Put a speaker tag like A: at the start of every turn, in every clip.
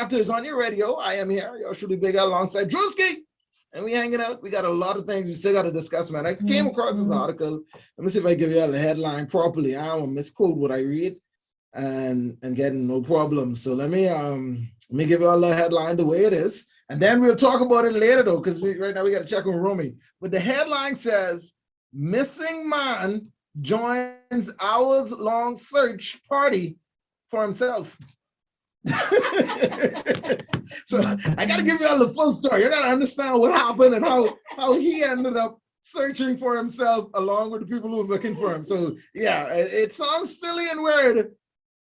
A: Thursay on your radio. I am here, your truly Big L alongside Drewski. And we hanging out. We got a lot of things we still got to discuss, man. I came across this article. Let me see if I give you all the headline properly. I don't want to misquote what I read and getting no problem. So let me give you all the headline the way it is. And then we'll talk about it later though, because right now we got to check on Rumi. But the headline says, missing man joins hours-long search party for himself. So I got to give you all the full story. You got to understand what happened and how he ended up searching for himself along with the people who was looking for him. So yeah, it sounds silly and weird,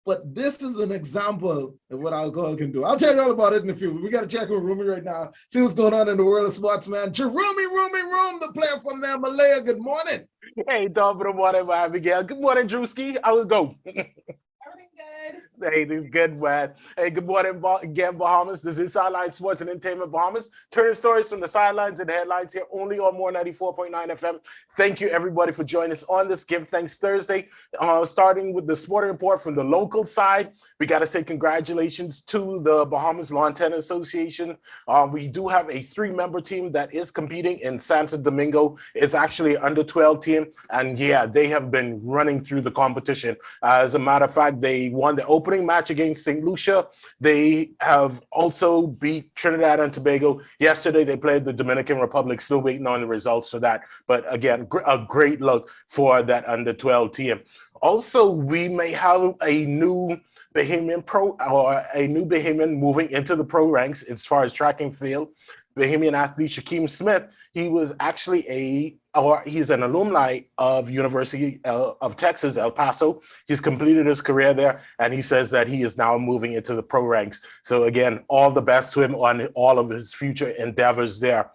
A: but this is an example of what alcohol can do. I'll tell you all about it in a few. We got to check with Rumi right now, see what's going on in the world of sports, man. Rumi, the player from there, Malaya. Good morning.
B: Hey, Tom, good morning, Abigail. Good morning, Drewski. How was it go?
A: Good.
B: Hey, this is good, man. Hey, good morning again, Bahamas. This is Sideline Sports and Entertainment Bahamas. Turning stories from the sidelines and the headlines here only on More 94.9 FM. Thank you, everybody, for joining us on this Give Thanks Thursday. Starting with the sporting report from the local side, we got to say congratulations to the Bahamas Lawn Tennis Association. We do have a 3-member team that is competing in Santa Domingo. It's actually an under-12 team, and yeah, they have been running through the competition. As a matter of fact, they won the opening match against St. Lucia. They have also beat Trinidad and Tobago. Yesterday, they played the Dominican Republic, still waiting on the results for that. But again, a great look for that under-12 team. Also, we may have a new Bahamian moving into the pro ranks as far as track and field. Bahamian athlete Shakeem Smith, he was actually he's an alumni of University of Texas, El Paso. He's completed his career there, and he says that he is now moving into the pro ranks. So again, all the best to him on all of his future endeavors there.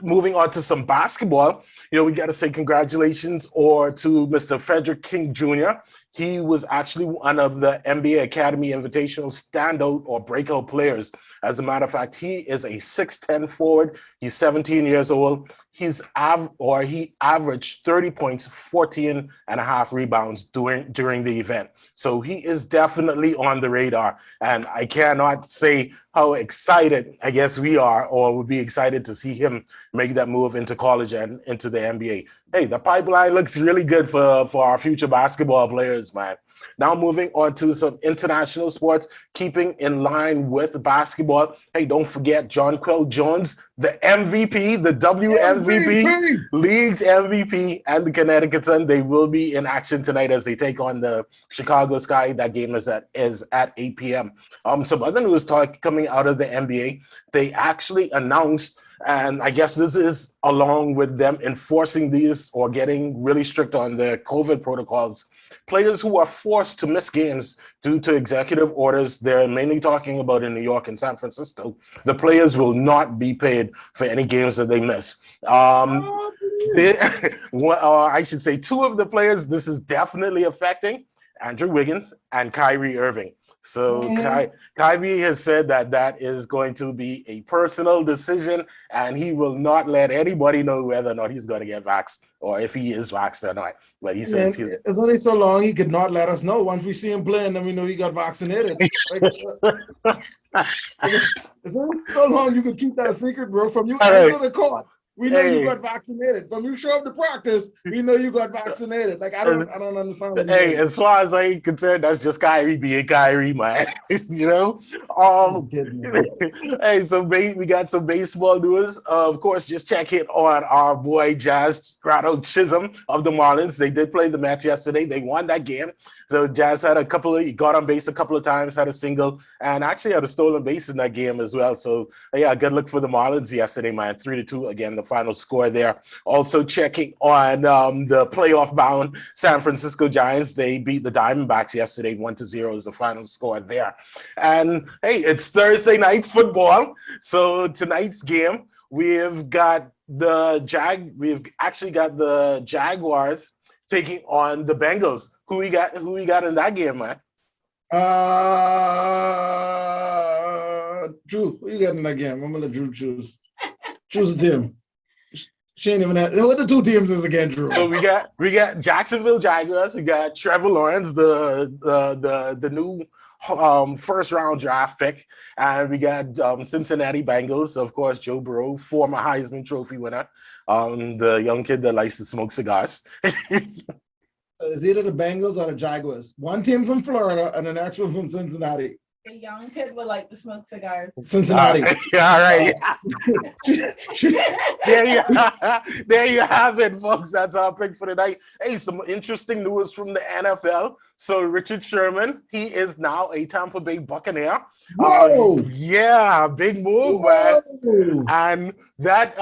B: Moving on to some basketball, we got to say congratulations to Mr. Fredrick King Jr. He was actually one of the NBA Academy Invitational standout or breakout players. As a matter of fact, he is a 6'10" forward. He's 17 years old. He averaged 30 points, 14 and a half rebounds during the event. So he is definitely on the radar. And I cannot say how excited I guess we are or would be excited to see him make that move into college and into the NBA. Hey, the pipeline looks really good for our future basketball players, man. Now moving on to some international sports, keeping in line with basketball. Hey, don't forget Jonquel Jones, the MVP, the WMVP, League's MVP, and the Connecticut Sun. They will be in action tonight as they take on the Chicago Sky. That game is at 8 p.m. Some other news coming out of the NBA. They actually announced, and I guess this is along with them enforcing these or getting really strict on the COVID protocols. Players who are forced to miss games due to executive orders, they're mainly talking about in New York and San Francisco, the players will not be paid for any games that they miss. I should say 2 of the players this is definitely affecting, Andrew Wiggins and Kyrie Irving. So Kyrie has said that is going to be a personal decision, and he will not let anybody know whether or not he's going to get vaxxed or if he is vaxxed or not. But he says
A: it's only so long he could not let us know. Once we see him playing, then we know he got vaccinated. It's only so long you could keep that secret, bro, from you enter the court. We know you got vaccinated. From you show up to practice, we know you got vaccinated. Like I don't understand.
B: Hey, as far as I'm concerned, that's just Kyrie being Kyrie, man. Hey, so we got some baseball news. Of course, just check in on our boy Jazz Chisholm of the Marlins. They did play the match yesterday. They won that game. So Jazz had he got on base a couple of times, had a single, and actually had a stolen base in that game as well. So yeah, good luck for the Marlins yesterday, man. 3-2 again, the final score there. Also checking on the playoff bound San Francisco Giants. They beat the Diamondbacks yesterday, 1-0 is the final score there. And hey, it's Thursday night football. So tonight's game, we've got the Jaguars taking on the Bengals. Who we got in that game, man?
A: Drew, who you got in that game? I'm gonna let Drew choose. Choose a team. She ain't even had what the 2 teams is again, Drew.
B: So we got Jacksonville Jaguars. We got Trevor Lawrence, the new first round draft pick. And we got Cincinnati Bengals, of course, Joe Burrow, former Heisman Trophy winner, the young kid that likes to smoke cigars.
A: It's either the Bengals or the Jaguars. One team from Florida and the next one from Cincinnati.
C: A young kid would like to smoke cigars.
A: Cincinnati.
B: All right. There you have it, folks. That's our pick for tonight. Hey, some interesting news from the NFL. So Richard Sherman, he is now a Tampa Bay Buccaneer.
A: Whoa!
B: Yeah, big move,
A: Whoa!
B: man. And that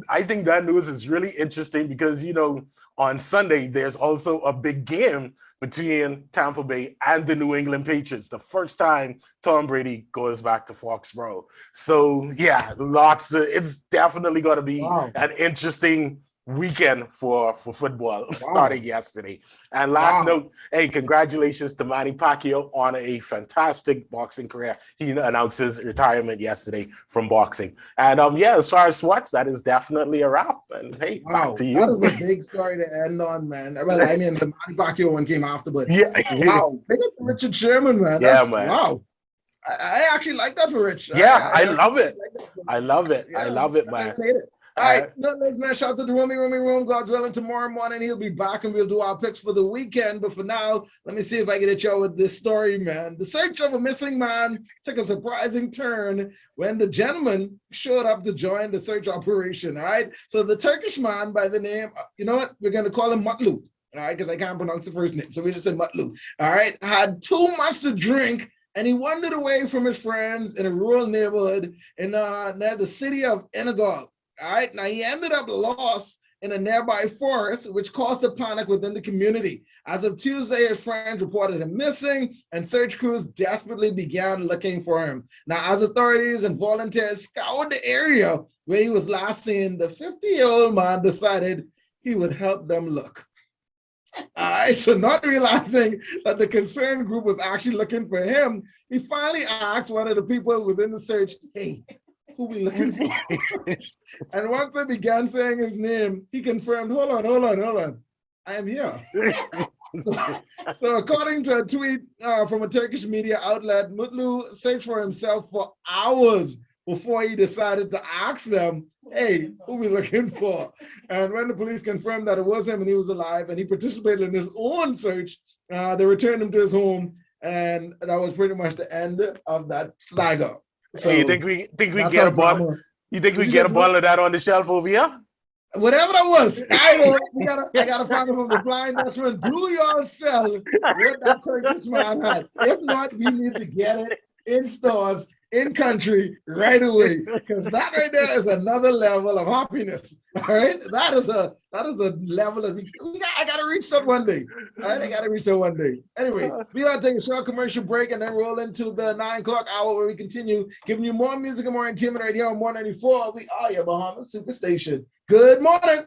B: I think that news is really interesting because, you know, on Sunday, there's also a big game between Tampa Bay and the New England Patriots. The first time Tom Brady goes back to Foxborough. So yeah, it's definitely going to be an interesting weekend for football starting yesterday. And last note, hey, congratulations to Manny Pacquiao on a fantastic boxing career. He announced his retirement yesterday from boxing. And as far as sports, that is definitely a wrap. And hey, back to you.
A: That is a big story to end on, man. Well, I mean, the Manny Pacquiao one came after, but wow, big up to Richard Sherman, man. That's, man. Wow. I actually like that for Rich.
B: Yeah, I love it. I love it. I love it, man.
A: All right, let's man. Shout out to the Room. God's willing, tomorrow morning he'll be back and we'll do our picks for the weekend. But for now, let me see if I can hit y'all with this story, man. The search of a missing man took a surprising turn when the gentleman showed up to join the search operation. All right, so the Turkish man by the name, you know what? We're gonna call him Mutlu. All right, because I can't pronounce the first name, so we just say Mutlu. All right, had too much to drink. And he wandered away from his friends in a rural neighborhood in near the city of Inagol. All right, now he ended up lost in a nearby forest, which caused a panic within the community. As of Tuesday, his friends reported him missing, and search crews desperately began looking for him. Now, as authorities and volunteers scoured the area where he was last seen, the 50-year-old man decided he would help them look. All right, so not realizing that the concerned group was actually looking for him, he finally asked one of the people within the search, hey, who we looking for? And once they began saying his name, he confirmed, hold on, I am here. So according to a tweet from a Turkish media outlet, Mutlu searched for himself for hours before he decided to ask them, hey, who we looking for? And when the police confirmed that it was him and he was alive and he participated in his own search, they returned him to his home, and that was pretty much the end of that saga. So
B: hey, you think we get a bottle? You think we get a bottle of that on the shelf over here?
A: Whatever that was, I gotta find it from the Blind Dutchman. Do y'all sell what that Turkish man had? If not, we need to get it in stores, in country, right away, because that right there is another level of happiness. All right, that is a level of I gotta reach that one day. All right, I gotta reach that one day. Anyway, we gotta take a short commercial break and then roll into the 9 o'clock hour where we continue giving you more music and more entertainment right here on 194. We are your Bahamas Super Station. Good morning.